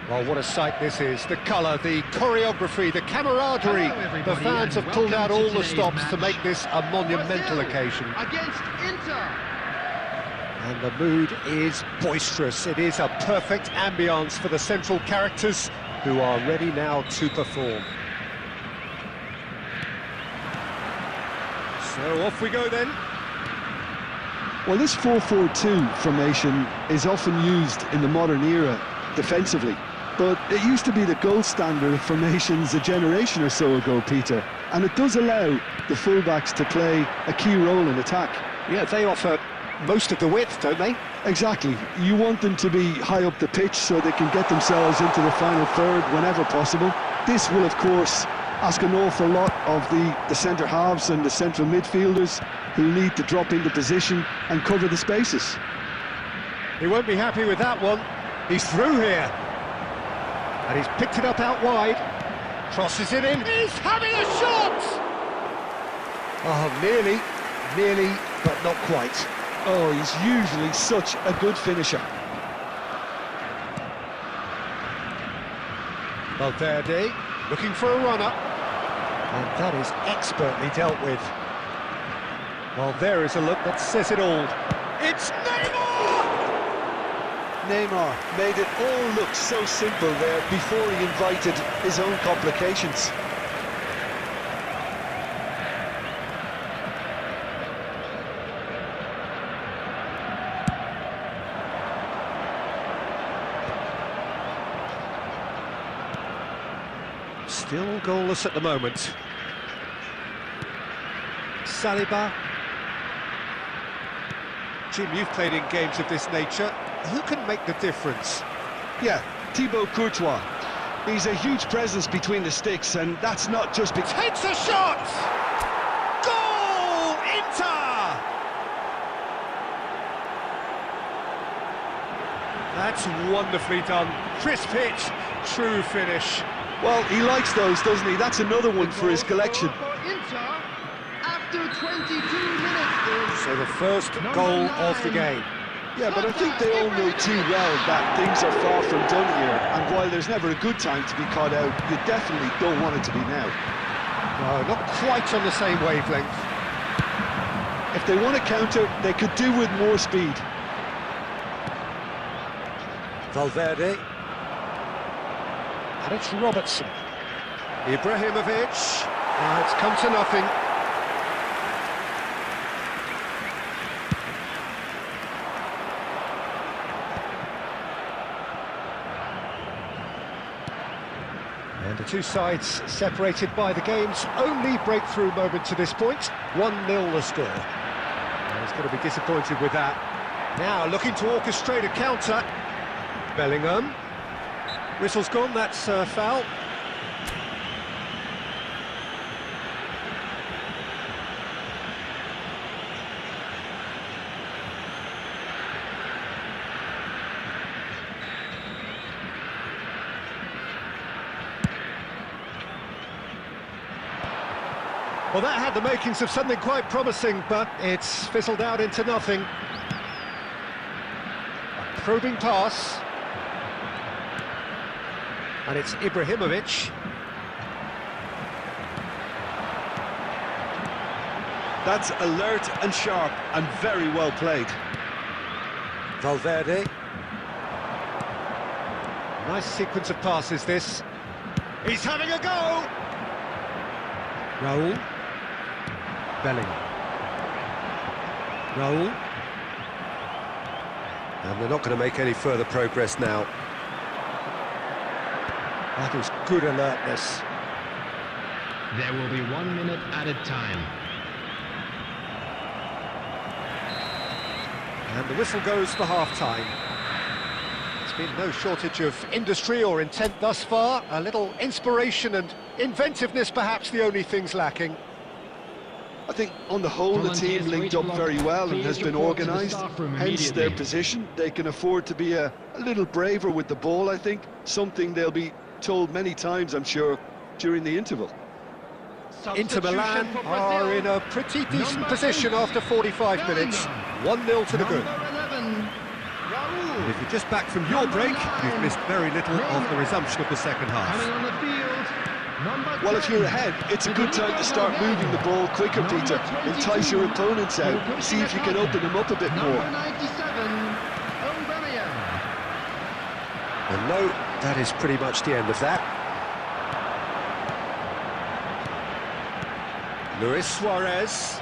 Well, what a sight this is. The colour, the choreography, the camaraderie. The fans have pulled out all the stops to make this a monumental occasion. Against Inter. And the mood is boisterous. It is a perfect ambience for the central characters who are ready now to perform. So off we go then. Well, this 4-4-2 formation is often used in the modern era defensively. but it used to be the gold standard of formations a generation or so ago, Peter. And it does allow the fullbacks to play a key role in attack. Yeah, they offer most of the width, don't they? Exactly. You want them to be high up the pitch so they can get themselves into the final third whenever possible. This will, of course, ask an awful lot of the centre halves and the central midfielders who need to drop into position and cover the spaces. He won't be happy with that one. He's through here. And he's picked it up out wide. Crosses it in. He's having a shot! Oh, nearly, but not quite. Oh, he's usually such a good finisher. Valverde looking for a runner. And that is expertly dealt with. Well, there is a look that says it all. It's Neymar! Neymar made it all look so simple there before he invited his own complications. Still goalless at the moment. Saliba. Jim, you've played in games of this nature. Who can make the difference? Yeah, Thibaut Courtois. He's a huge presence between the sticks, and that's not just because... Takes a shot! Goal! Inter! That's wonderfully done. Crisp hit, true finish. Well, he likes those, doesn't he? That's another one for his collection. After 22 minutes. So the first goal of the game. Yeah, but I think they all know too well that things are far from done here, and while there's never a good time to be caught out, you definitely don't want it to be now. No, not quite on the same wavelength. If they want to counter, they could do with more speed. Valverde. And it's Robertson. Ibrahimovic. It's come to nothing. And the two sides separated by the game's only breakthrough moment to this point. 1-0 the score. And he's going to be disappointed with that. Now looking to orchestrate a counter. Bellingham. Whistle's gone, that's a foul. Well, that had the makings of something quite promising, but it's fizzled out into nothing. A probing pass. And it's Ibrahimovic. That's alert and sharp and very well played. Valverde. Nice sequence of passes, this. He's having a go! Raul. Bellingham. Raul. And they're not going to make any further progress now. That is good alertness. There will be 1 minute added time. And the whistle goes for half-time. There's been no shortage of industry or intent thus far. A little inspiration and inventiveness, perhaps the only things lacking. I think, on the whole, the team linked up very well and has been organised. Hence their position. They can afford to be a little braver with the ball, I think. Something they'll be told many times, I'm sure, during the interval. Inter Milan are in a pretty decent position after 45 minutes. 1-0 to the good. And if you're just back from your break, you've missed very little of the resumption of the second half. Well, if you're ahead, it's a good time to start moving the ball quicker, Peter. Entice your opponents out, see if you can open them up a bit more. And no, that is pretty much the end of that. Luis Suarez.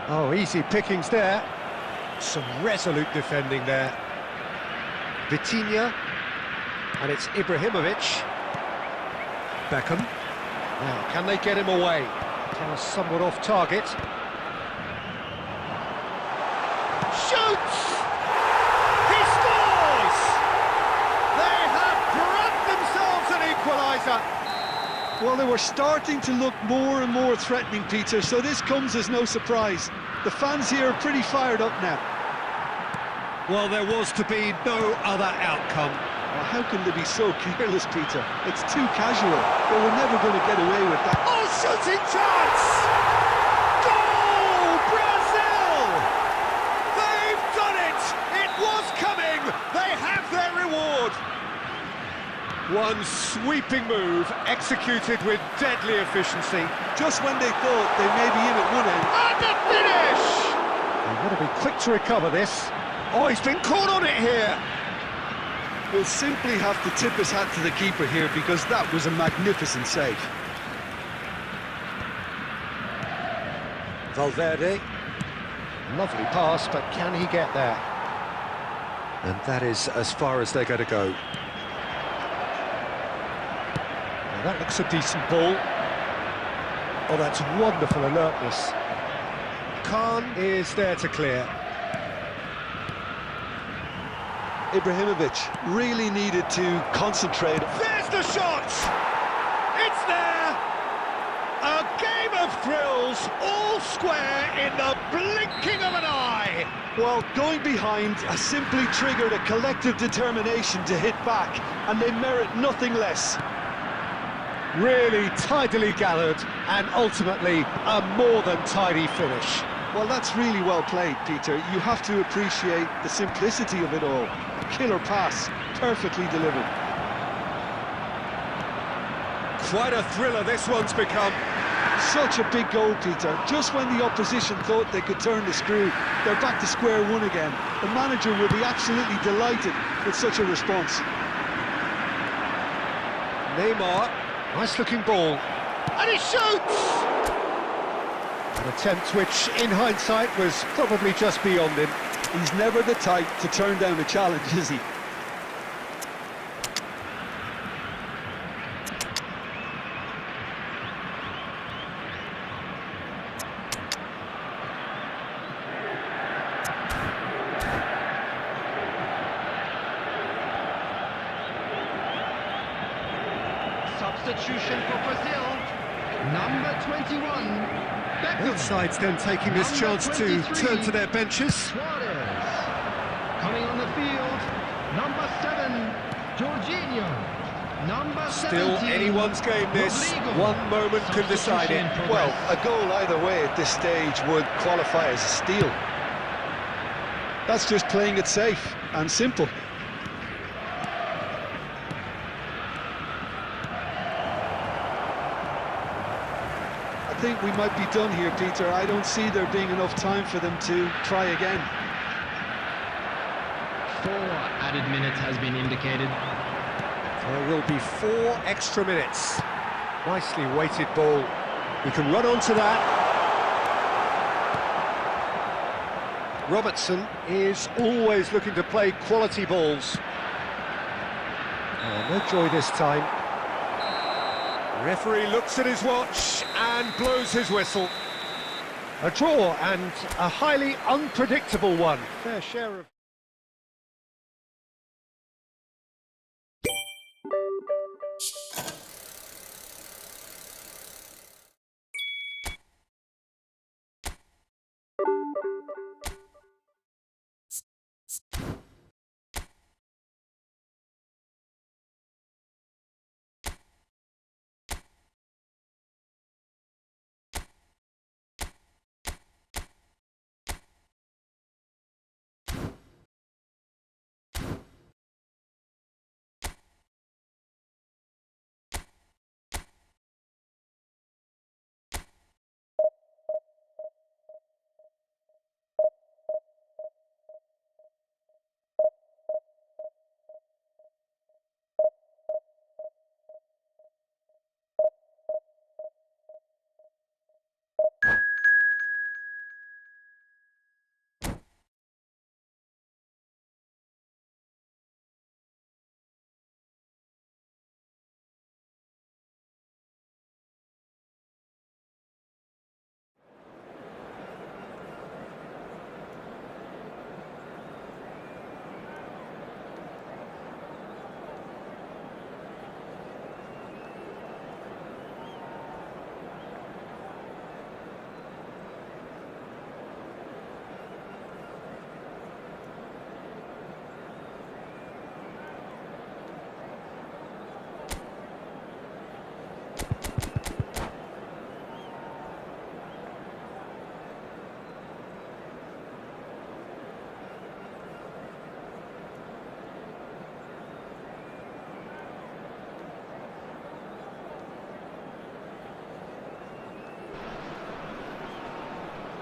Oh, easy pickings there. Some resolute defending there. Vitinha. And it's Ibrahimovic. Beckham. Now, can they get him away? Now somewhat off target. Shoots! He scores! They have grabbed themselves an equaliser. Well, they were starting to look more and more threatening, Peter, so this comes as no surprise. The fans here are pretty fired up now. Well, there was to be no other outcome. Well, how can they be so careless, Peter? It's too casual. They were never going to get away with that. Oh, shooting chance! Goal, Brazil! They've done it! It was coming! They have their reward! One sweeping move, executed with deadly efficiency. Just when they thought they may be in at one end. And the finish! They've got to be quick to recover this. Oh, he's been caught on it here! We'll simply have to tip his hat to the keeper here because that was a magnificent save. Valverde. Lovely pass, but can he get there? And that is as far as they're going to go. Now that looks a decent ball. Oh, that's wonderful alertness. Khan is there to clear. Ibrahimovic really needed to concentrate. There's the shot! It's there! A game of thrills, all square in the blinking of an eye! Well, going behind has simply triggered a collective determination to hit back, and they merit nothing less. Really tidily gathered, and ultimately a more than tidy finish. Well, that's really well played, Peter. You have to appreciate the simplicity of it all. Killer pass, perfectly delivered. Quite a thriller this one's become. Such a big goal, Peter. Just when the opposition thought they could turn the screw, they're back to square one again. The manager will be absolutely delighted with such a response. Neymar, nice looking ball. And he shoots! An attempt which, in hindsight, was probably just beyond him. He's never the type to turn down a challenge, is he? Substitution for Brazil, number 21. Both sides then taking this chance to turn to their benches. Suarez. Coming on the field, number 7, Jorginho. Number 17. Still anyone's game this. Rodrigo. One moment can decide it. Well, a goal either way at this stage would qualify as a steal. That's just playing it safe and simple. I think we might be done here, Peter. I don't see there being enough time for them to try again. 4 added minutes has been indicated. There will be 4 extra minutes. Nicely weighted ball. He can run onto that. Robertson is always looking to play quality balls. Oh, no joy this time. Referee looks at his watch and blows his whistle. A draw, and a highly unpredictable one. Fair share of...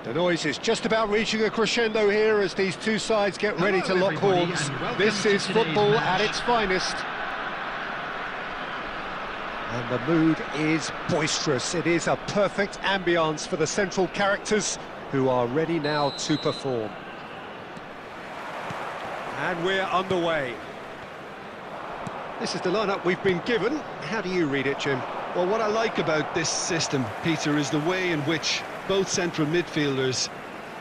The noise is just about reaching a crescendo here as these two sides get ready to lock horns. This is football at its finest. And the mood is boisterous. It is a perfect ambience for the central characters who are ready now to perform. And we're underway. This is the lineup we've been given. How do you read it, Jim? Well, what I like about this system, Peter, is the way in which both central midfielders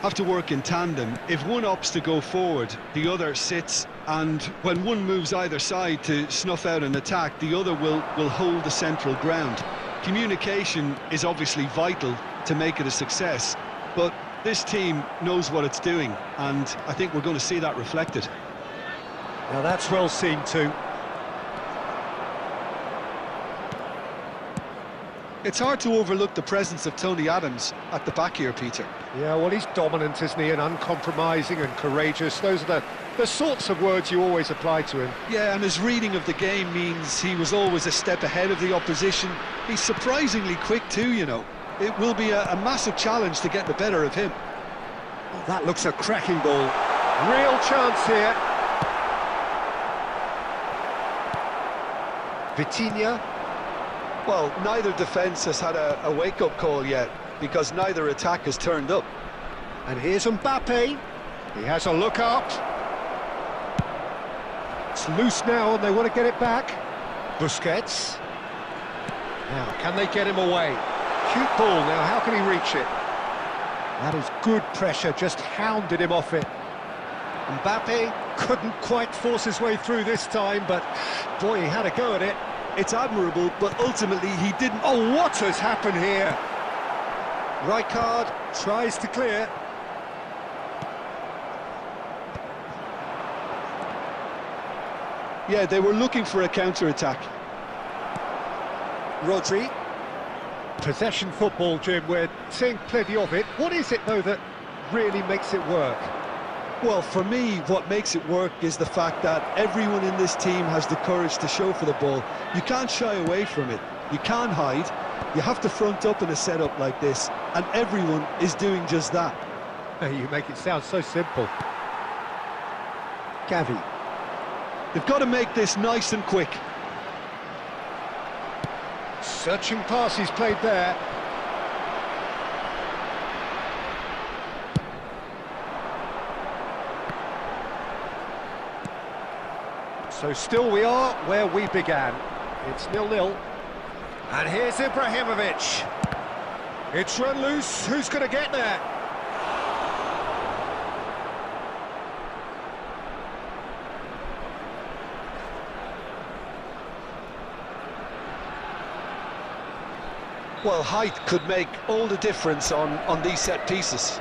have to work in tandem. If one opts to go forward, the other sits, and when one moves either side to snuff out an attack, the other will hold the central ground. Communication is obviously vital to make it a success, but this team knows what it's doing, and I think we're going to see that reflected. Now that's well seen too. It's hard to overlook the presence of Tony Adams at the back here, Peter. Yeah, well, he's dominant, isn't he, and uncompromising and courageous. Those are the sorts of words you always apply to him. Yeah, and his reading of the game means he was always a step ahead of the opposition. He's surprisingly quick too, you know. It will be a massive challenge to get the better of him. Oh, that looks a cracking ball. Real chance here. Vitinha. Well, neither defence has had a wake-up call yet, because neither attack has turned up. And here's Mbappe. He has a look up. It's loose now, and they want to get it back. Busquets. Now, can they get him away? Cute ball now, how can he reach it? That is good pressure, just hounded him off it. Mbappe couldn't quite force his way through this time, but boy, he had a go at it. It's admirable, but ultimately he didn't... Oh, what has happened here? Rijkaard tries to clear. Yeah, they were looking for a counter-attack. Rodri. Possession football, Jim, we're seeing plenty of it. What is it, though, that really makes it work? Well, for me, what makes it work is the fact that everyone in this team has the courage to show for the ball. You can't shy away from it. You can't hide. You have to front up in a setup like this, and everyone is doing just that. You make it sound so simple. Gavi. They've got to make this nice and quick. Searching pass he's played there. So still we are where we began. It's 0-0. And here's Ibrahimovic. It's run loose. Who's going to get there? Well, height could make all the difference on these set pieces.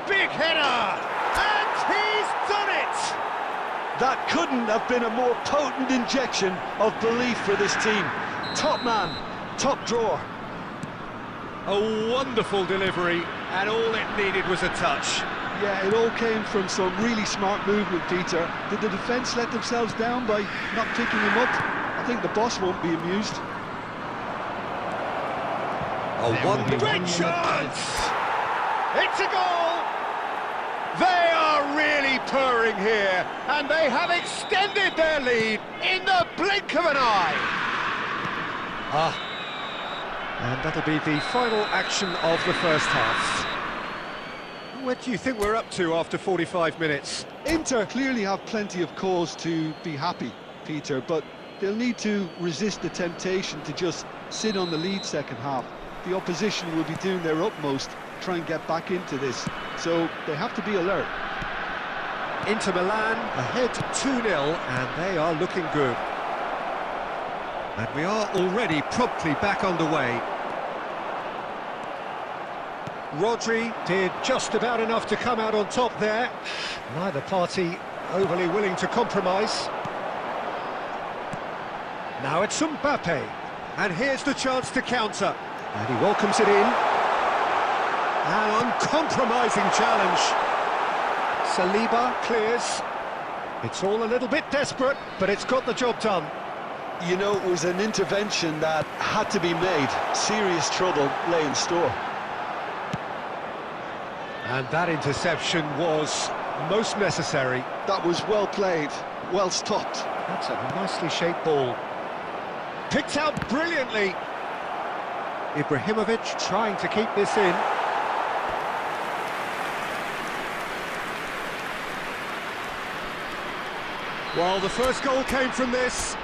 Big header! And he's done it! That couldn't have been a more potent injection of belief for this team. Top man, top drawer. A wonderful delivery, and all it needed was a touch. Yeah, it all came from some really smart movement, Peter. Did the defence let themselves down by not picking him up? I think the boss won't be amused. Great chance! It's a goal! They are really purring here, and they have extended their lead in the blink of an eye. And that'll be the final action of the first half. What do you think we're up to after 45 minutes? Inter clearly have plenty of cause to be happy, Peter, but they'll need to resist the temptation to just sit on the lead second half. The opposition will be doing their utmost to try and get back into this, so they have to be alert. Inter Milan ahead 2-0, and they are looking good. And we are already promptly back underway. Rodri did just about enough to come out on top there. Neither party overly willing to compromise. Now it's Mbappe. And here's the chance to counter. And he welcomes it in. An uncompromising challenge. Saliba clears. It's all a little bit desperate, but it's got the job done. You know, it was an intervention that had to be made. Serious trouble lay in store. And that interception was most necessary. That was well played, well stopped. That's a nicely shaped ball. Picked out brilliantly. Ibrahimovic trying to keep this in. Well, the first goal came from this.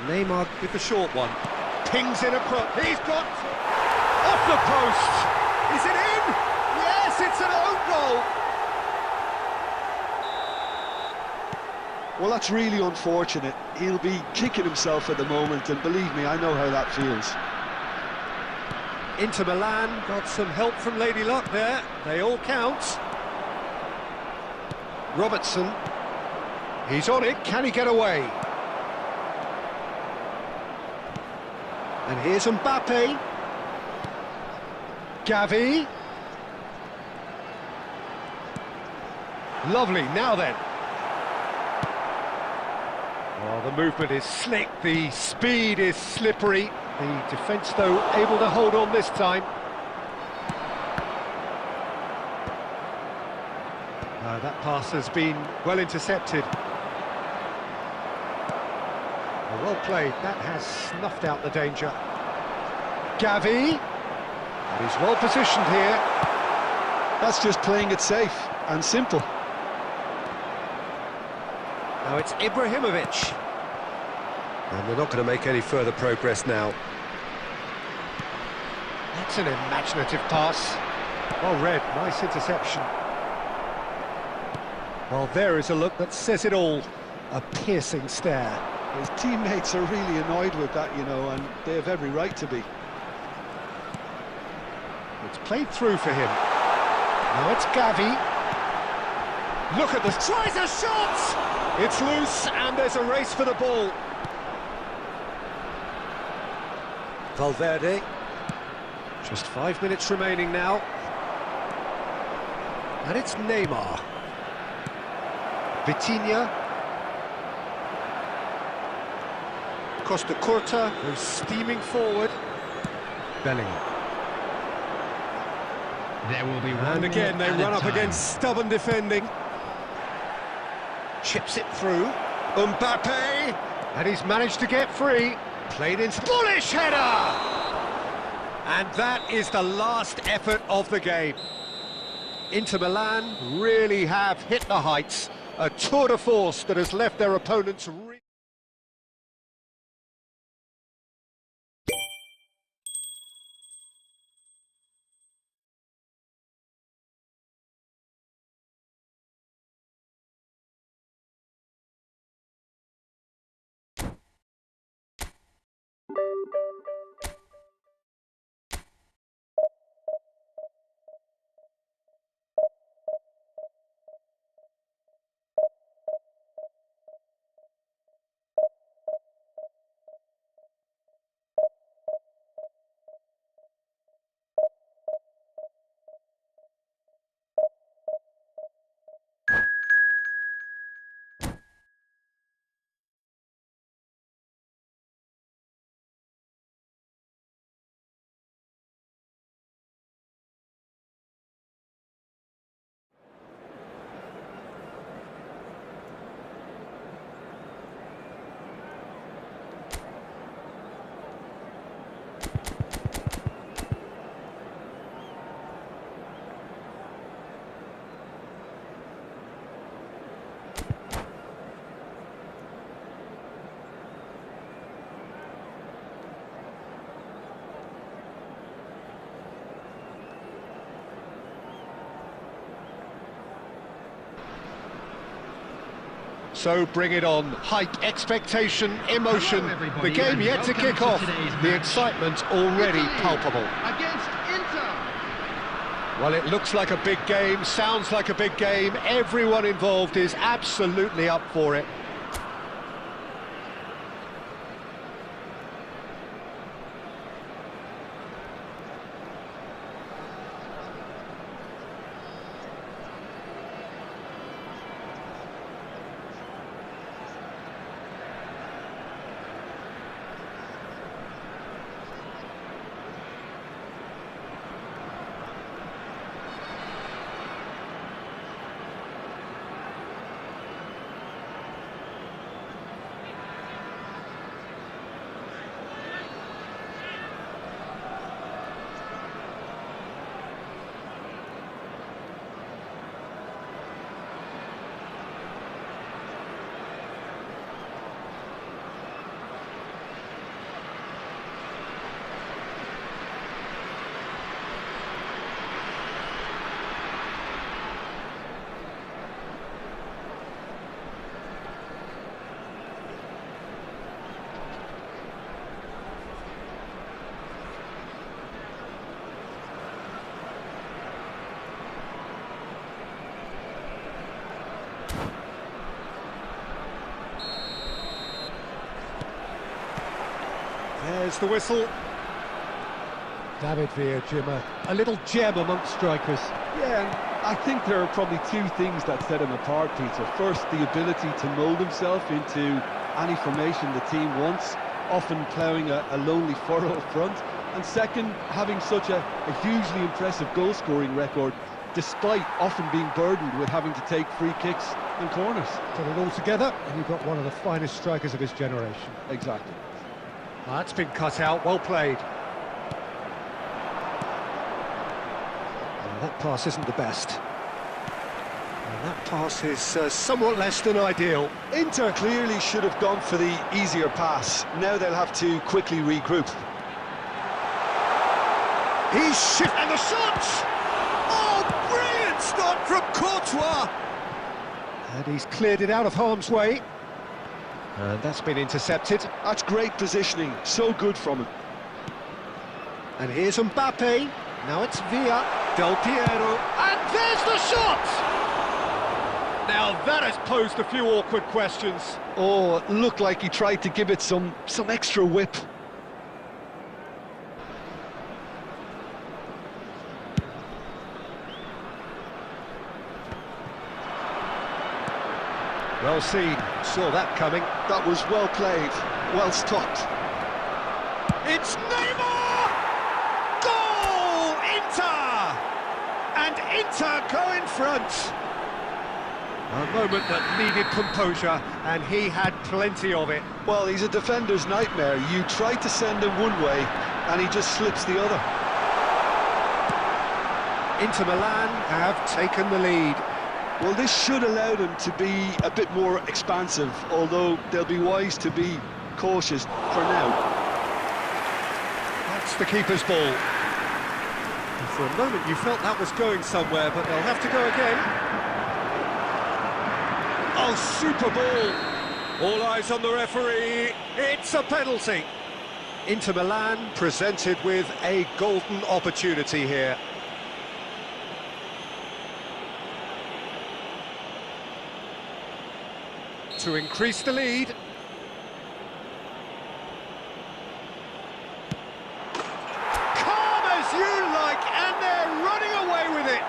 Neymar with the short one. Pings in a cross. He's got off the post. Is it in? Yes, it's an own goal. Well, that's really unfortunate. He'll be kicking himself at the moment, and believe me, I know how that feels. Inter Milan got some help from Lady Luck there. They all count. Robertson. He's on it. Can he get away? And here's Mbappe. Gavi. Lovely, now then. Oh, the movement is slick, the speed is slippery. The defence, though, able to hold on this time. That pass has been well intercepted. Well played, that has snuffed out the danger. Gavi. He's well positioned here. That's just playing it safe and simple. Now it's Ibrahimovic. And they're not going to make any further progress now. That's an imaginative pass. Well read, nice interception. Well, there is a look that says it all. A piercing stare. His teammates are really annoyed with that, you know, and they have every right to be. It's played through for him. Now it's Gavi. Look at this. Tries a shot! It's loose, and there's a race for the ball. Valverde. Just 5 minutes remaining now. And it's Neymar. Vitinha. Costa Curta goes steaming forward. Bellingham. There will be one. And again, they run up against stubborn defending. Chips it through. Mbappe! And he's managed to get free. Played in. Bullish header! And that is the last effort of the game. Inter Milan really have hit the heights. A tour de force that has left their opponents. So bring it on. Hype, expectation, emotion. Hello, the game yet to kick off. The excitement already palpable. Against Inter. Well, it looks like a big game, sounds like a big game. Everyone involved is absolutely up for it. There's the whistle. David Villa, Jim, a little gem amongst strikers. Yeah, and I think there are probably two things that set him apart, Peter. First, the ability to mould himself into any formation the team wants, often ploughing a lonely furrow up front. And second, having such a hugely impressive goal-scoring record, despite often being burdened with having to take free kicks and corners. Put it all together, and you've got one of the finest strikers of his generation. Exactly. That's been cut out, well played. That pass isn't the best. And that pass is somewhat less than ideal. Inter clearly should have gone for the easier pass. Now they'll have to quickly regroup. He's shifted, and the shots! Oh, brilliant stop from Courtois! And he's cleared it out of harm's way. And that's been intercepted. That's great positioning, so good from him. And here's Mbappe. Now it's Villa, Del Piero, and there's the shot! Now that has posed a few awkward questions. Oh, it looked like he tried to give it some extra whip. Well seen, saw that coming. That was well played, well stopped. It's Neymar! Goal! Inter! And Inter go in front. A moment that needed composure, and he had plenty of it. Well, he's a defender's nightmare. You try to send him one way, and he just slips the other. Inter Milan have taken the lead. Well, this should allow them to be a bit more expansive, although they'll be wise to be cautious for now. That's the keeper's ball. And for a moment you felt that was going somewhere, but they'll have to go again. Oh, super ball! All eyes on the referee. It's a penalty. Inter Milan presented with a golden opportunity here. To increase the lead. Calm as you like, and they're running away with it.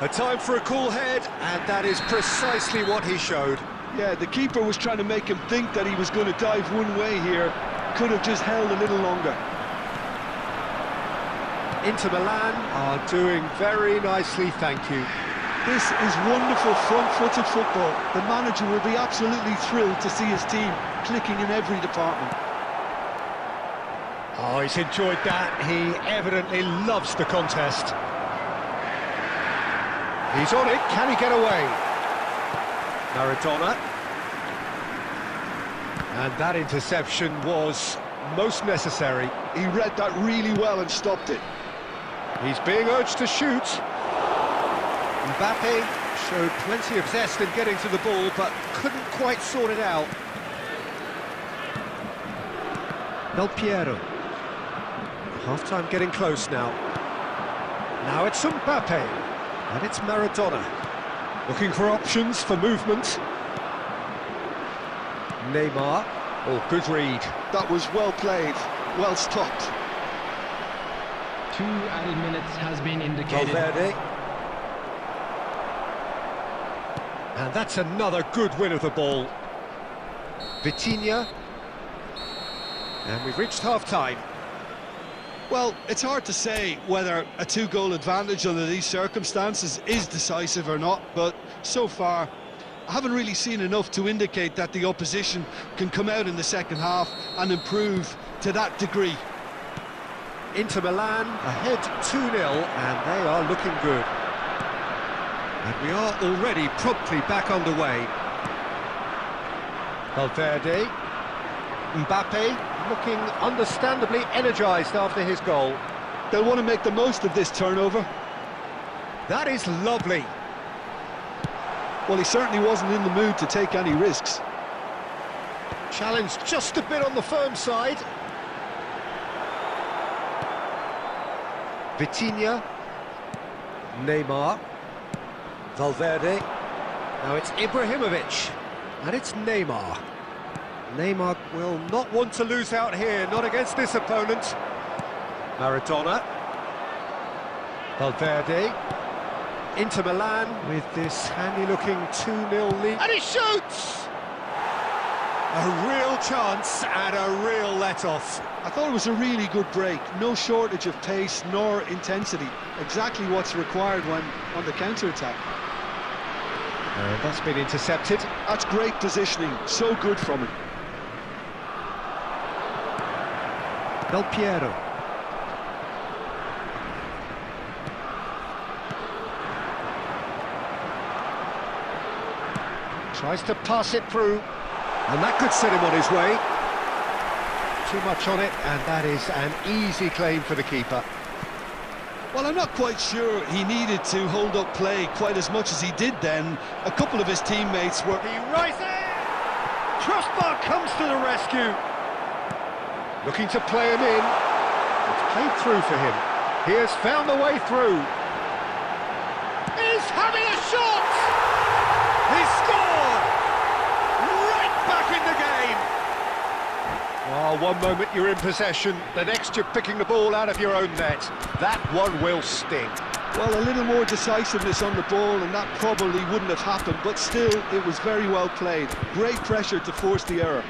A time for a cool head, and that is precisely what he showed. Yeah, the keeper was trying to make him think that he was going to dive one way here. Could have just held a little longer. Inter Milan are doing very nicely, thank you. This is wonderful front-footed football. The manager will be absolutely thrilled to see his team clicking in every department. Oh, he's enjoyed that. He evidently loves the contest. He's on it. Can he get away? Maradona. And that interception was most necessary. He read that really well and stopped it. He's being urged to shoot. Mbappe showed plenty of zest in getting to the ball, but couldn't quite sort it out. Del Piero. Half-time getting close now. Now it's Mbappe, and it's Maradona. Looking for options for movement. Neymar. Oh, good read. That was well played, well stopped. 2 added minutes has been indicated. Valverde. And that's another good win of the ball. Vitinha. And we've reached half-time. Well, it's hard to say whether a 2-goal advantage under these circumstances is decisive or not, but so far I haven't really seen enough to indicate that the opposition can come out in the second half and improve to that degree. Inter Milan ahead 2-0, and they are looking good. And we are already promptly back underway. Valverde. Mbappe looking understandably energised after his goal. They'll want to make the most of this turnover. That is lovely. Well, he certainly wasn't in the mood to take any risks. Challenged just a bit on the firm side. Vitinha. Neymar. Valverde. Now it's Ibrahimovic. And it's Neymar. Neymar will not want to lose out here, not against this opponent. Maradona. Valverde. Inter Milan with this handy-looking 2-0 lead. And he shoots! A real chance and a real let-off. I thought it was a really good break. No shortage of pace nor intensity. Exactly what's required when on the counter-attack. That's been intercepted. That's great positioning. So good from him. Del Piero. Tries to pass it through, and that could set him on his way. Too much on it, and that is an easy claim for the keeper. Well, I'm not quite sure he needed to hold up play quite as much as he did then. A couple of his teammates were... He rises! Crossbar comes to the rescue. Looking to play him in. It's played through for him. He has found the way through. He's having a shot! He scored! Right back in the game! Oh, one moment you're in possession, the next you're picking the ball out of your own net. That one will sting. Well, a little more decisiveness on the ball and that probably wouldn't have happened, but still, it was very well played. Great pressure to force the error.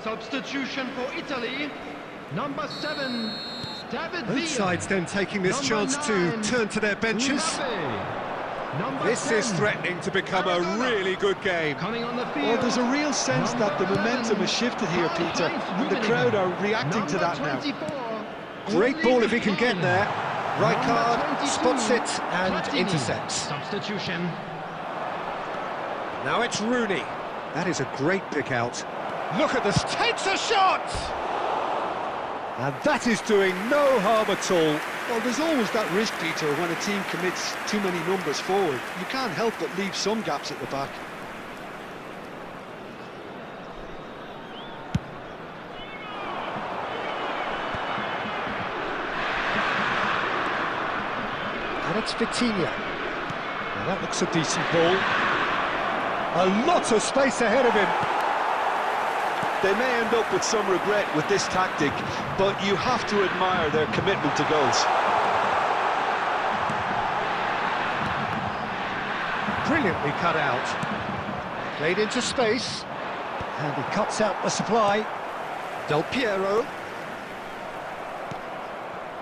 Substitution for Italy, number 7, David Villa. Both sides then taking this chance to turn to their benches. This is threatening to become a really good game. Coming on the field. Well, there's a real sense that the momentum has shifted here, Peter, and the crowd are reacting to that now. Great ball if he can get there. Right card, spots it and intercepts. Substitution. Now it's Rooney. That is a great pick out. Look at this, takes a shot! And that is doing no harm at all. Well, there's always that risk, Peter, when a team commits too many numbers forward. You can't help but leave some gaps at the back. And it's Vitinha. Now that looks a decent ball. A lot of space ahead of him. They may end up with some regret with this tactic, but you have to admire their commitment to goals. Brilliantly cut out. Played into space. And he cuts out the supply. Del Piero.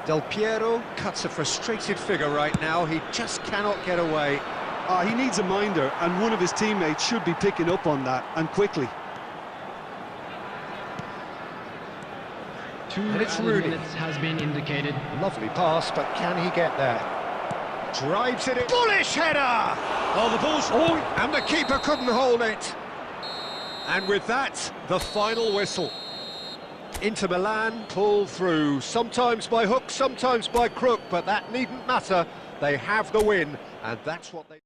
Del Piero cuts a frustrated figure right now. He just cannot get away. He needs a minder, and one of his teammates should be picking up on that, and quickly. And it's Rooney. Minutes has been indicated. Lovely pass, but can he get there? Drives it in. Bullish header! Oh, the ball's... Oh, and the keeper couldn't hold it. And with that, the final whistle. Inter Milan pull through, sometimes by hook, sometimes by crook, but that needn't matter. They have the win, and that's what they...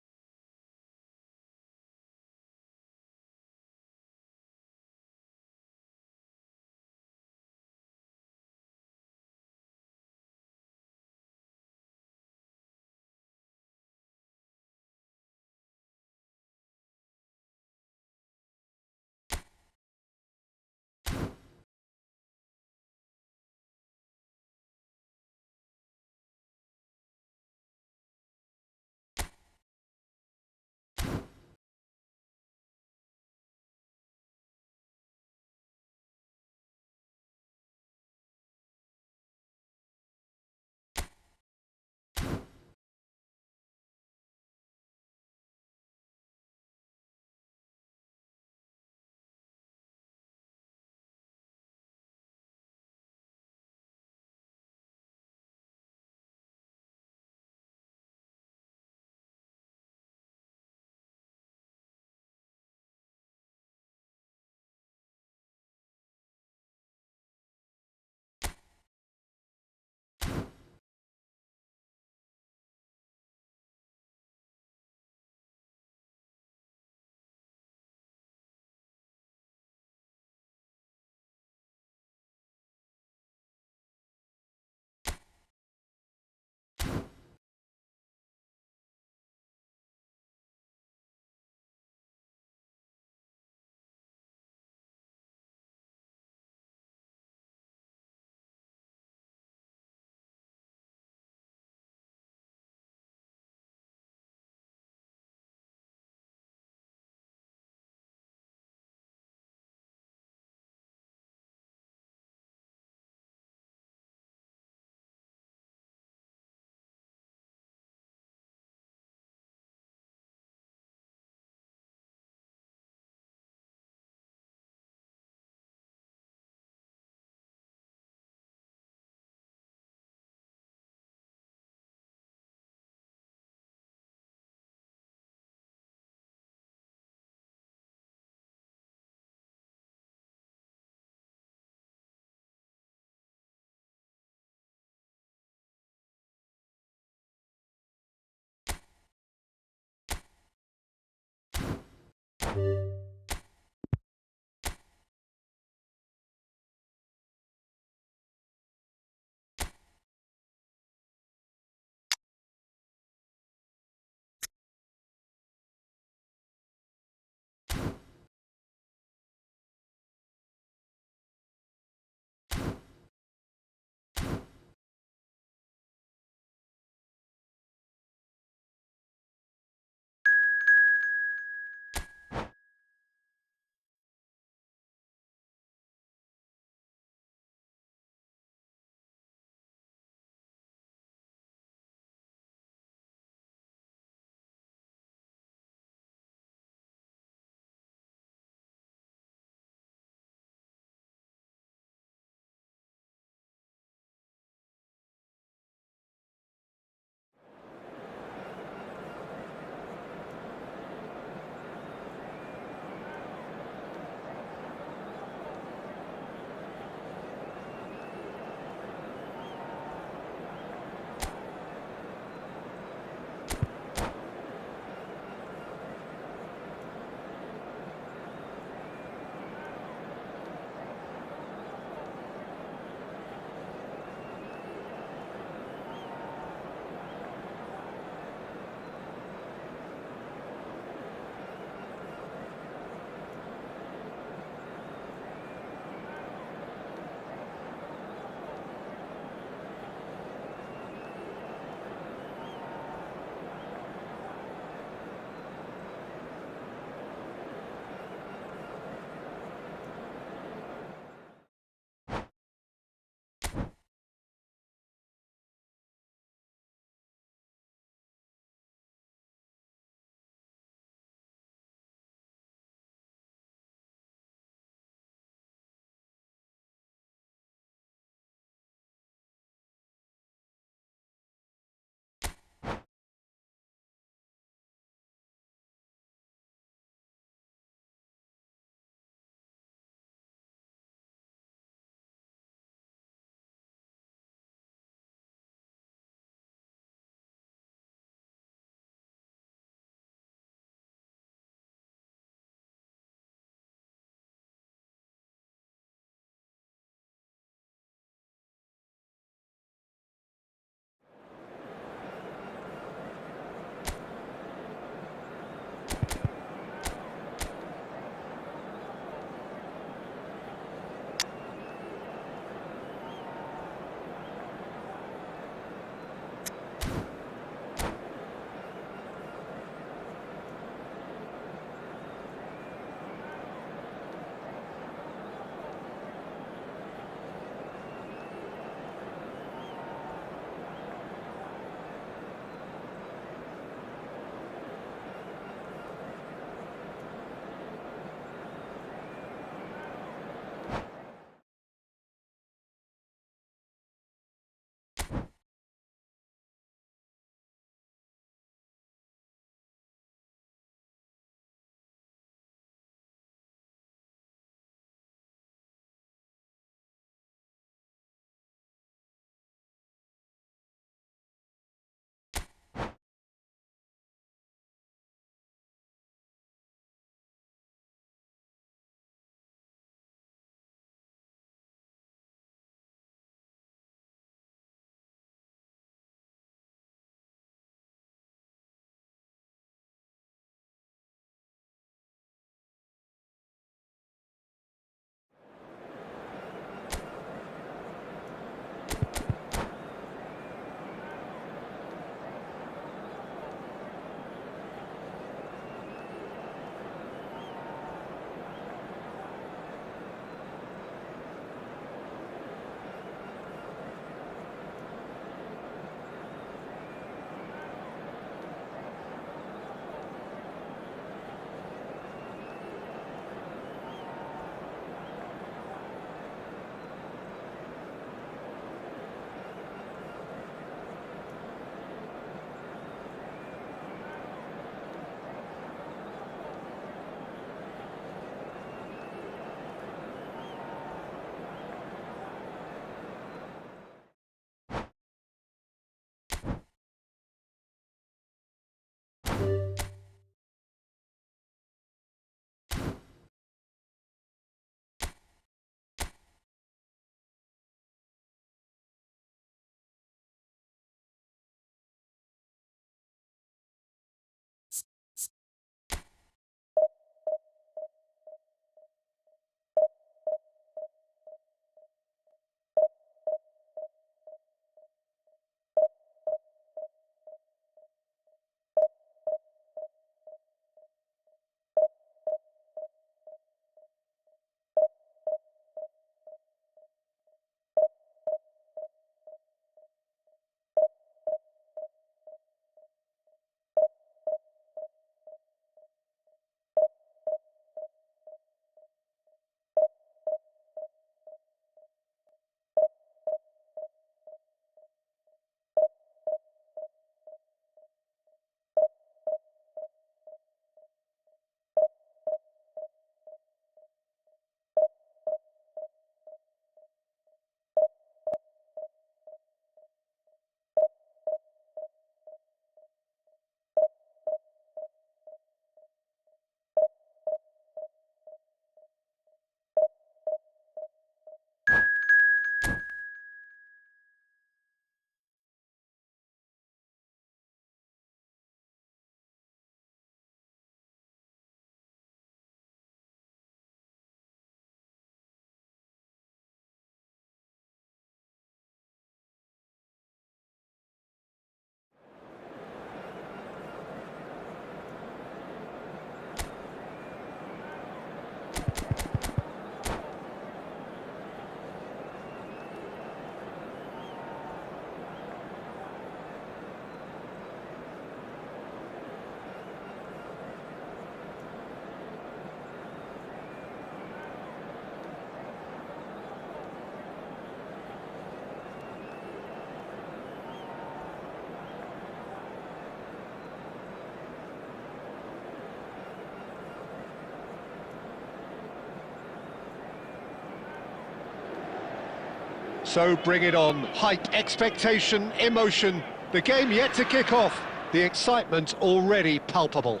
So bring it on. Hype, expectation, emotion. The game yet to kick off. The excitement already palpable.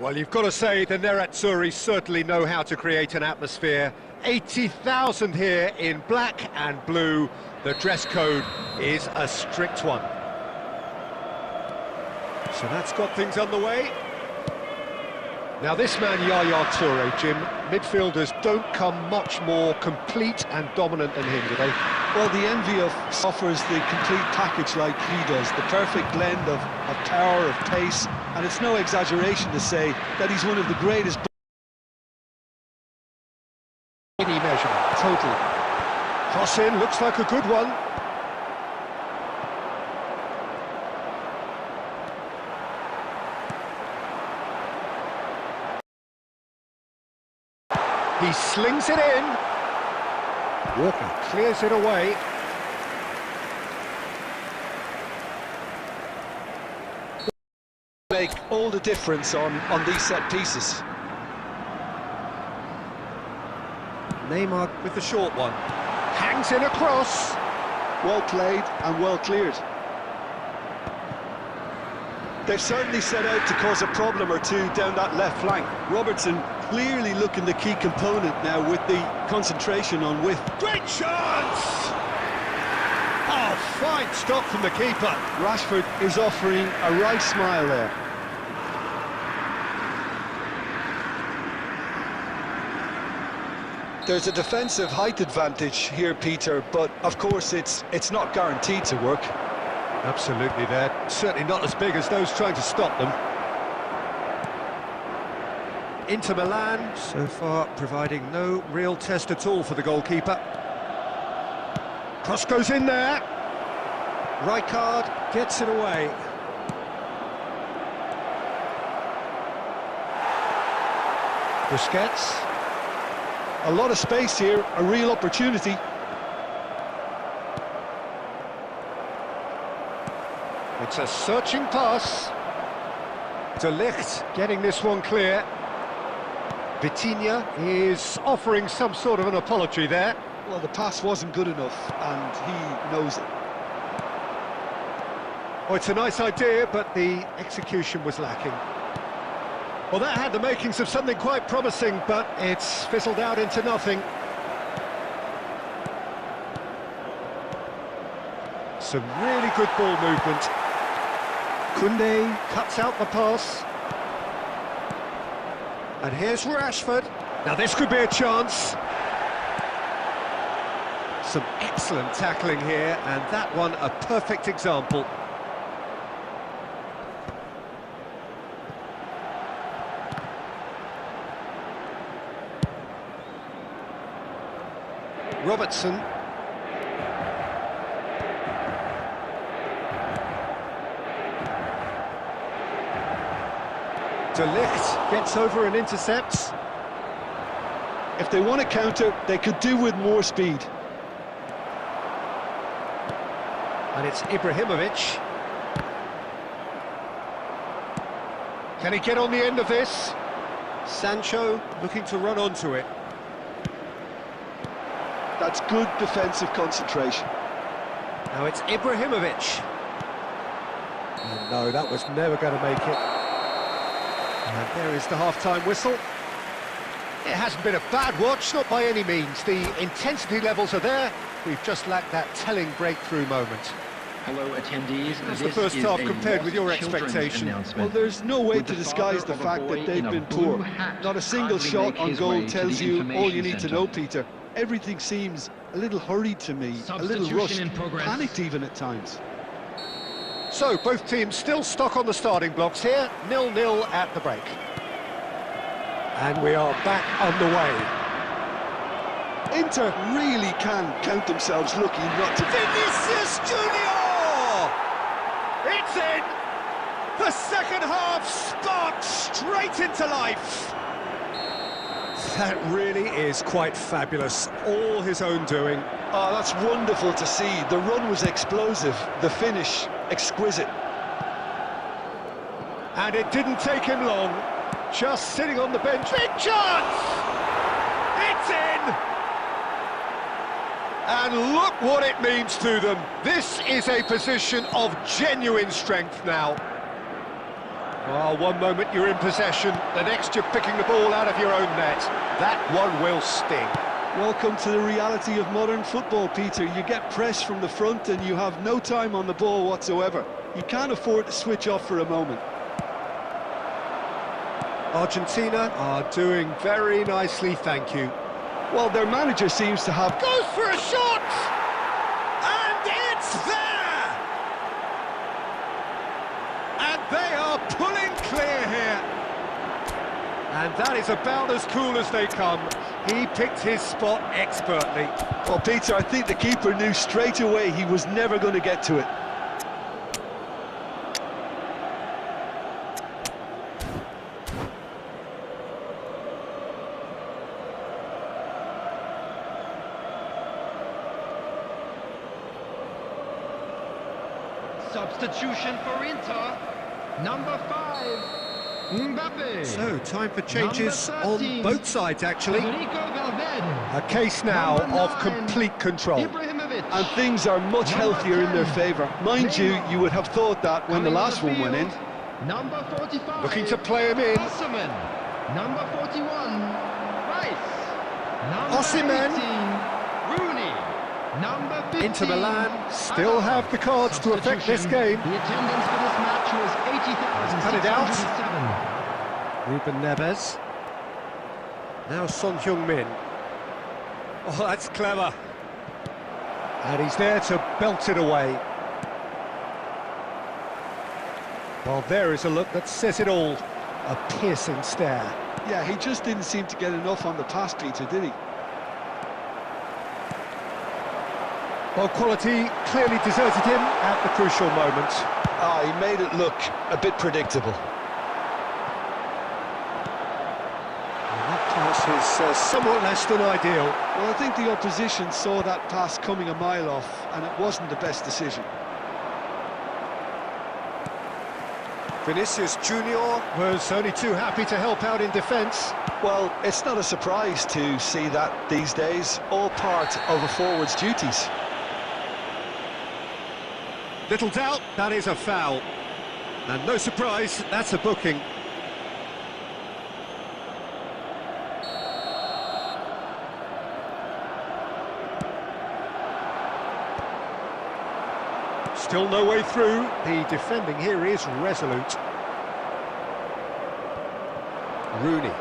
Well, you've got to say the Nerazzurri certainly know how to create an atmosphere. 80,000 here in black and blue. The dress code is a strict one. So that's got things underway. Now this man, Yaya Toure, Jim, midfielders don't come much more complete and dominant than him, do they? Well, the envy of offers the complete package like he does, the perfect blend of power, of pace, and it's no exaggeration to say that he's one of the greatest. Any measurement, totally. Cross in, looks like a good one. He slings it in. Walker clears it away. Make all the difference on these set pieces. Neymar with the short one. Hangs in across. Well played and well cleared. They've certainly set out to cause a problem or two down that left flank. Robertson clearly looking the key component now with the concentration on width. Great chance! Oh, fine stop from the keeper. Rashford is offering a right smile there. There's a defensive height advantage here, Peter, but of course it's not guaranteed to work. Absolutely, they're certainly not as big as those trying to stop them. Inter Milan, so far providing no real test at all for the goalkeeper. Cross goes in there. Rijkaard gets it away. Busquets. A lot of space here, a real opportunity. It's a searching pass. De Ligt getting this one clear. Vitinha is offering some sort of an apology there. Well, the pass wasn't good enough, and he knows it. Oh, it's a nice idea, but the execution was lacking. Well, that had the makings of something quite promising, but it's fizzled out into nothing. Some really good ball movement. Koundé cuts out the pass. And here's Rashford. Now this could be a chance. Some excellent tackling here, and that one a perfect example. Robertson. De Ligt gets over and intercepts. If they want to counter, they could do with more speed. And it's Ibrahimovic. Can he get on the end of this? Sancho looking to run onto it. That's good defensive concentration. Now it's Ibrahimovic. And no, that was never going to make it. And there is the half-time whistle. It hasn't been a bad watch, not by any means. The intensity levels are there. We've just lacked that telling breakthrough moment. Hello, attendees. That's the first half compared with your expectation. Well, there's no way to disguise the fact that they've been poor. Not a single shot on goal tells you all you need to know, Peter. Everything seems a little hurried to me, a little rushed, panicked even at times. So, both teams still stuck on the starting blocks here, 0-0 at the break. And we are back underway. Inter really can count themselves lucky not to... Vinicius Junior! It's in! The second half sparked straight into life. That really is quite fabulous, all his own doing. Oh, that's wonderful to see. The run was explosive, the finish exquisite. And it didn't take him long, just sitting on the bench. Big chance! It's in! And look what it means to them. This is a position of genuine strength now. Oh, one moment you're in possession, the next you're picking the ball out of your own net. That one will sting. Welcome to the reality of modern football, Peter. You get pressed from the front and you have no time on the ball whatsoever. You can't afford to switch off for a moment. Argentina are doing very nicely, thank you. Well, their manager seems to have... Goes for a shot! And it's there! And they are pulling clear here. And that is about as cool as they come. He picked his spot expertly. Well, Peter, I think the keeper knew straight away he was never going to get to it. Substitution for Inter, number 5, Mbappe. So, time for changes on both sides, actually. Federico Valverde. A case now of complete control. And things are much healthier in their favour. Mind you, you would have thought that when the last one went in. Number 45. Looking to play him in. Osimhen. Number 41. Rice. Number Osimhen. 18. Rooney. Number 15. Inter Milan still have the cards to affect this game. The attendance for this match was 80,607. Cut it out. Ruben Neves. Now Son Heung-min. Oh, that's clever. And he's there to belt it away. Well, there is a look that says it all. A piercing stare. Yeah, he just didn't seem to get enough on the pass, Peter, did he? Well, quality clearly deserted him at the crucial moment. He made it look a bit predictable. And that pass is somewhat less than ideal. Well, I think the opposition saw that pass coming a mile off, and it wasn't the best decision. Vinicius Junior was only too happy to help out in defence. Well, it's not a surprise to see that these days, all part of a forward's duties. Little doubt, that is a foul. And no surprise, that's a booking. Still no way through. The defending here is resolute. Rooney.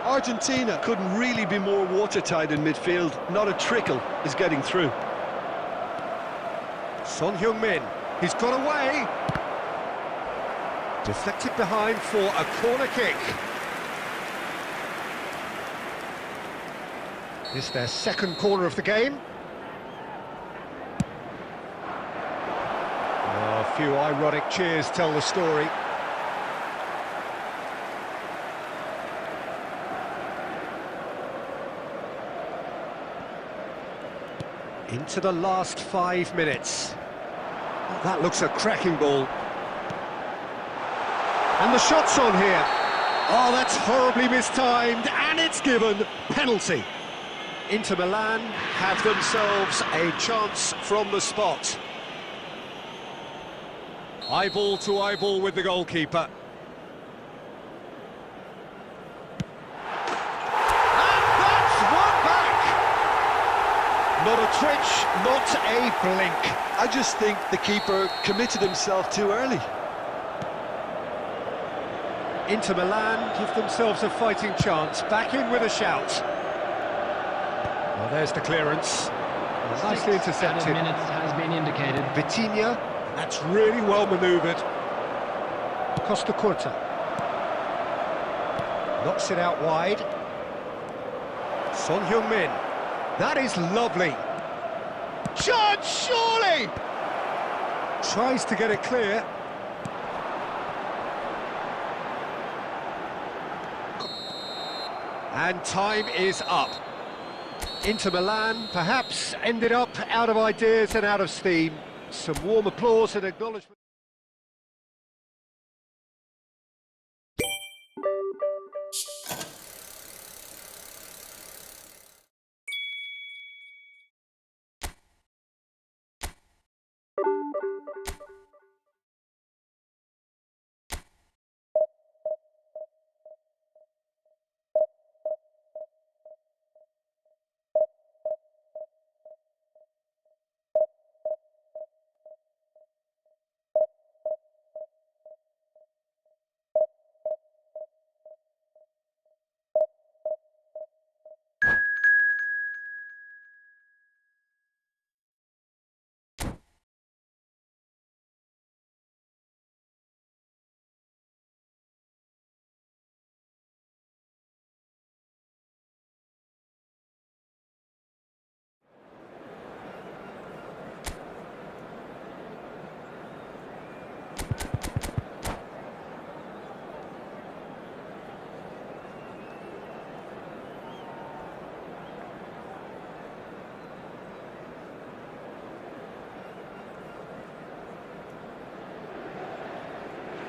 Argentina couldn't really be more watertight in midfield. Not a trickle is getting through. Son Heung-min, he's got away. Deflected behind for a corner kick. This is their second corner of the game. Oh, a few ironic cheers tell the story. Into the last 5 minutes. Oh, that looks a cracking ball. And the shot's on here. Oh, that's horribly mistimed, and it's given. Penalty. Inter Milan have themselves a chance from the spot. Eyeball to eyeball with the goalkeeper. Not a twitch, not a blink. I just think the keeper committed himself too early. Inter Milan give themselves a fighting chance. Back in with a shout. Well, there's the clearance. Nicely intercepted. Minutes has been indicated. Vitinha, that's really well manoeuvred. Costa Curta. Knocks it out wide. Son Heung-min. That is lovely. Chance, surely! Tries to get it clear. And time is up. Inter Milan perhaps ended up out of ideas and out of steam. Some warm applause and acknowledgement.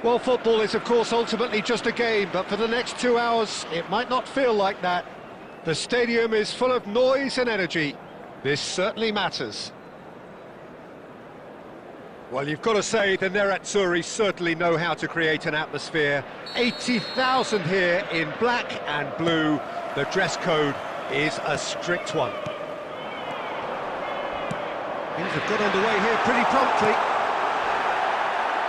Well, football is, of course, ultimately just a game, but for the next 2 hours, it might not feel like that. The stadium is full of noise and energy. This certainly matters. Well, you've got to say the Nerazzurri certainly know how to create an atmosphere. 80,000 here in black and blue. The dress code is a strict one. Things have got underway here pretty promptly.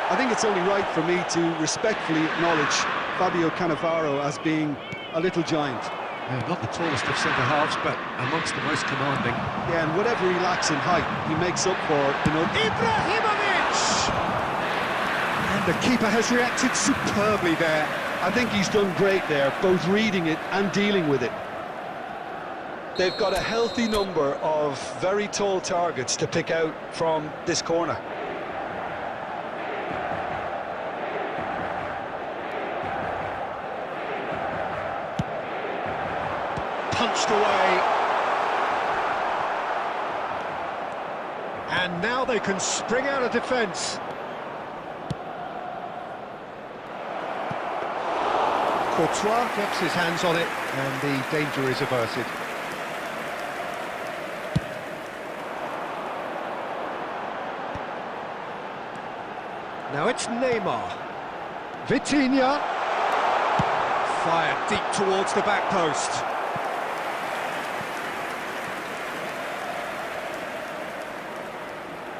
I think it's only right for me to respectfully acknowledge Fabio Cannavaro as being a little giant. Yeah, not the tallest of centre-halves, but amongst the most commanding. Yeah, and whatever he lacks in height, he makes up for, you know. Ibrahimovic! And the keeper has reacted superbly there. I think he's done great there, both reading it and dealing with it. They've got a healthy number of very tall targets to pick out from this corner. Punched away. And now they can spring out of defence. Courtois gets his hands on it, and the danger is averted. Now it's Neymar. Vitinha. Fired deep towards the back post.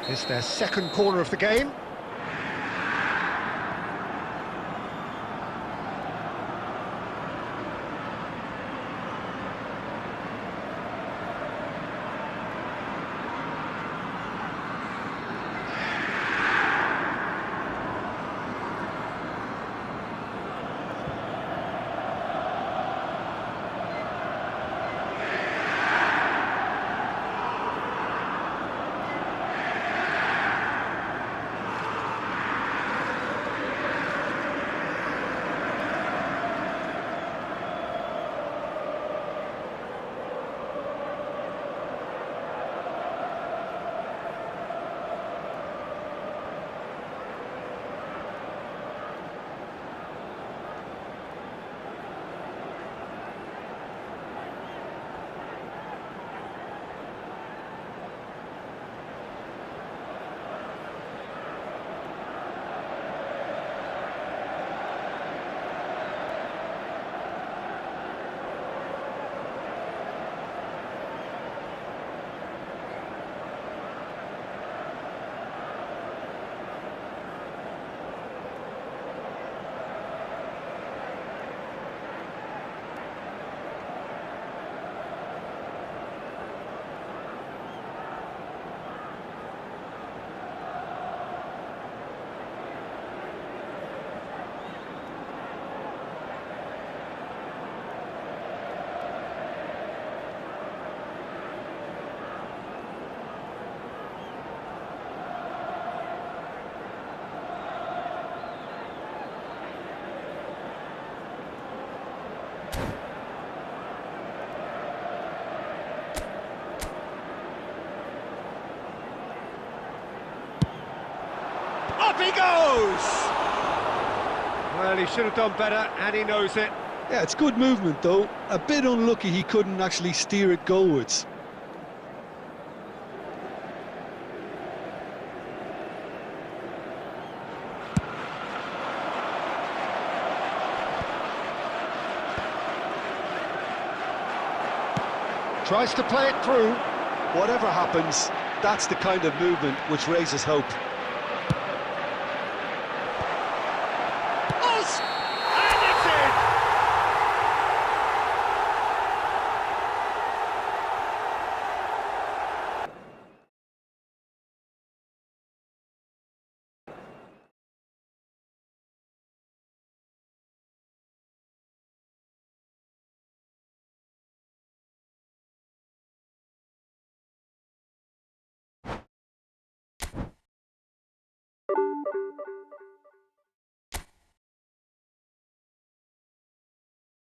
It's their second corner of the game. Up he goes! Well, he should have done better, and he knows it. Yeah, it's good movement, though. A bit unlucky he couldn't actually steer it goalwards. Tries to play it through. Whatever happens, that's the kind of movement which raises hope.